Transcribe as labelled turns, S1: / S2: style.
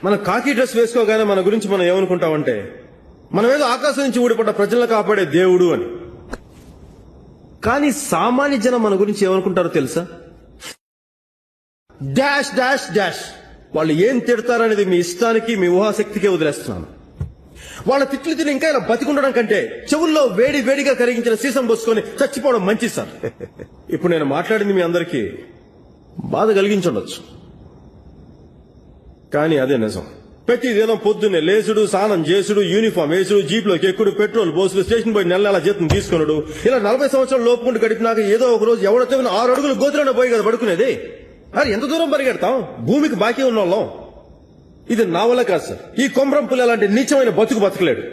S1: మన కాకి డ్రెస్ వేసుకోగానే మన గురించి మనం ఏమనుకుంటామంటే మనమేదో ఆకాశం నుంచి ఊడిపడ్డ ప్రజలను కాపాడే దేవుడు అని. కానీ సామాన్య జనం మన గురించి ఏమనుకుంటారో తెలుసా? Dash dash dash. వాళ్ళు ఏం తిడతారనేది మీ ఇష్టానికి, మీ ఊహాశక్తికే వదిలేస్తున్నాను. వాళ్ళ తిట్లు తిని ఇంకా ఇలా బతికుండడం కంటే చెవుల్లో వేడి వేడిగా కరిగించిన సీసం పోసుకొని చచ్చిపోవడం మంచిది సార్. ఇప్పుడు నేను మాట్లాడింది మీ అందరికీ బాధ కలిగించుండొచ్చు, కానీ అదే నిజం. ప్రతి దినం పొద్దున్నే లేచుడు, స్నానం చేసుడు, యూనిఫామ్ వేసుడు, జీప్లోకి ఎక్కుడు, పెట్రోల్ పోసుడు, స్టేషన్ పోయి నెల జీతం తీసుకున్నాడు. ఇలా 40 సంవత్సరాలు లోపుకుంటూ గడిపినాక ఏదో ఒక రోజు ఎవడో తెగిన 6 అడుగులు గోతులోనే పోయి కదా పడుకునేది. మరి ఎంత దూరం పరిగెడతాం? భూమికి బాకీ ఉన్నోళ్ళం. ఇది నా వల్ల కాదు సార్. ఈ కొమ్రం పులి అలాంటి నీచమైన బతుకు బతకలేడు.